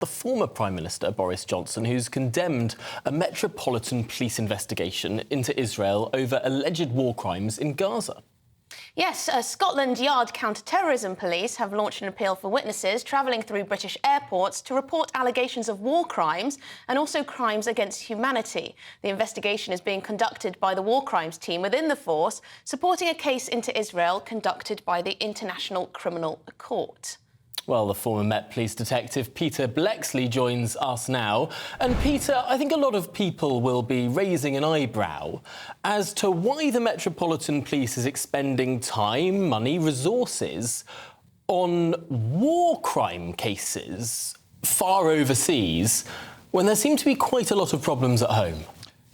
The former Prime Minister, Boris Johnson, who's condemned a Metropolitan Police investigation into Israel over alleged war crimes in Gaza. Yes, Scotland Yard counter-terrorism police have launched an appeal for witnesses travelling through British airports to report allegations of war crimes and also crimes against humanity. The investigation is being conducted by the war crimes team within the force, supporting a case into Israel conducted by the International Criminal Court. Well, the former Met Police detective Peter Bleksley joins us now. And Peter, I think a lot of people will be raising an eyebrow as to why the Metropolitan Police is expending time, money, resources on war crime cases far overseas when there seem to be quite a lot of problems at home.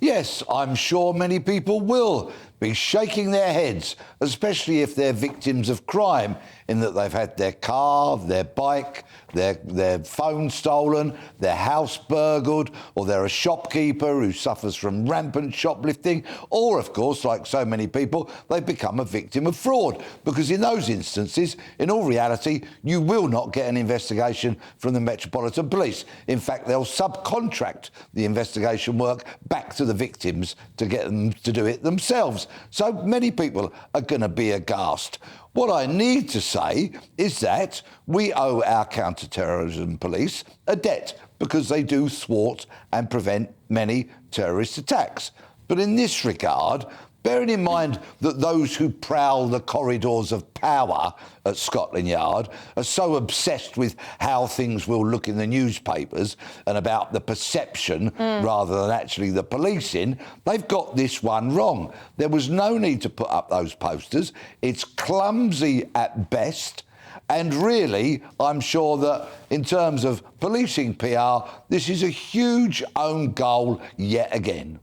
Yes, I'm sure many people will be shaking their heads, especially if they're victims of crime, in that they've had their car, their bike, their phone stolen, their house burgled, or they're a shopkeeper who suffers from rampant shoplifting, or, of course, like so many people, they've become a victim of fraud, because in those instances, in all reality, you will not get an investigation from the Metropolitan Police. In fact, they'll subcontract the investigation work back to the victims to get them to do it themselves. So many people are going to be aghast. What I need to say is that we owe our counter-terrorism police a debt because they do thwart and prevent many terrorist attacks. But in this regard, bearing in mind that those who prowl the corridors of power at Scotland Yard are so obsessed with how things will look in the newspapers and about the perception rather than actually the policing, they've got this one wrong. There was no need to put up those posters. It's clumsy at best. And really, I'm sure that in terms of policing PR, this is a huge own goal yet again.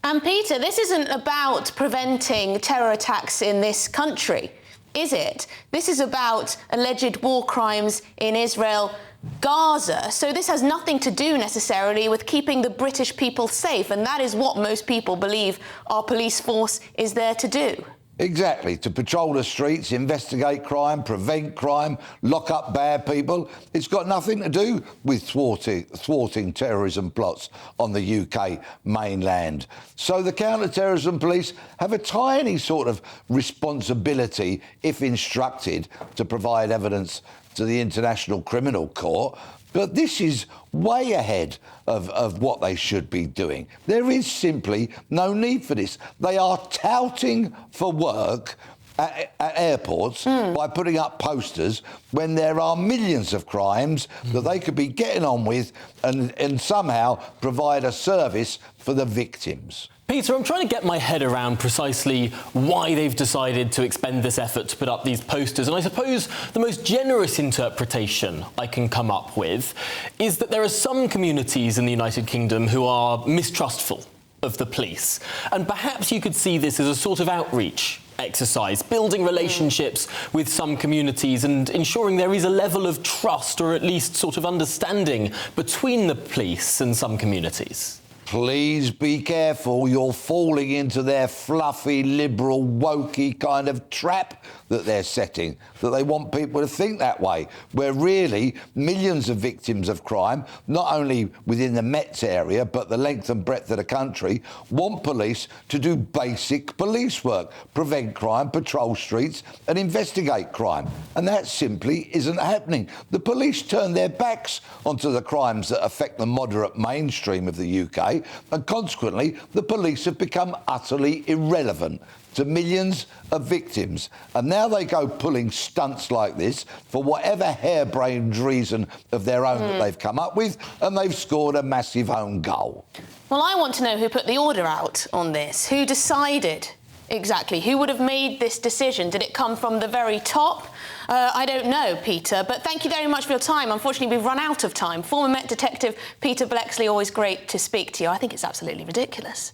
And Peter, this isn't about preventing terror attacks in this country, is it? This is about alleged war crimes in Israel, Gaza. So this has nothing to do necessarily with keeping the British people safe, and that is what most people believe our police force is there to do. Exactly, to patrol the streets, investigate crime, prevent crime, lock up bad people. It's got nothing to do with thwarting terrorism plots on the UK mainland. So the counter-terrorism police have a tiny sort of responsibility, if instructed, to provide evidence to the International Criminal Court. But this is way ahead of what they should be doing. There is simply no need for this. They are touting for work at airports by putting up posters when there are millions of crimes that they could be getting on with and somehow provide a service for the victims. Peter, I'm trying to get my head around precisely why they've decided to expend this effort to put up these posters. And I suppose the most generous interpretation I can come up with is that there are some communities in the United Kingdom who are mistrustful of the police. And perhaps you could see this as a sort of outreach exercise, building relationships with some communities and ensuring there is a level of trust or at least sort of understanding between the police and some communities. Please be careful, you're falling into their fluffy, liberal, wokey kind of trap that they're setting, that they want people to think that way, where really millions of victims of crime, not only within the Met area, but the length and breadth of the country, want police to do basic police work, prevent crime, patrol streets and investigate crime. And that simply isn't happening. The police turn their backs onto the crimes that affect the moderate mainstream of the UK, and consequently, the police have become utterly irrelevant to millions of victims. And now they go pulling stunts like this for whatever harebrained reason of their own that they've come up with, and they've scored a massive own goal. Well, I want to know who put the order out on this. Who decided exactly? Who would have made this decision? Did it come from the very top? I don't know, Peter, but thank you very much for your time. Unfortunately, we've run out of time. Former Met Detective Peter Bleksley, always great to speak to you. I think it's absolutely ridiculous.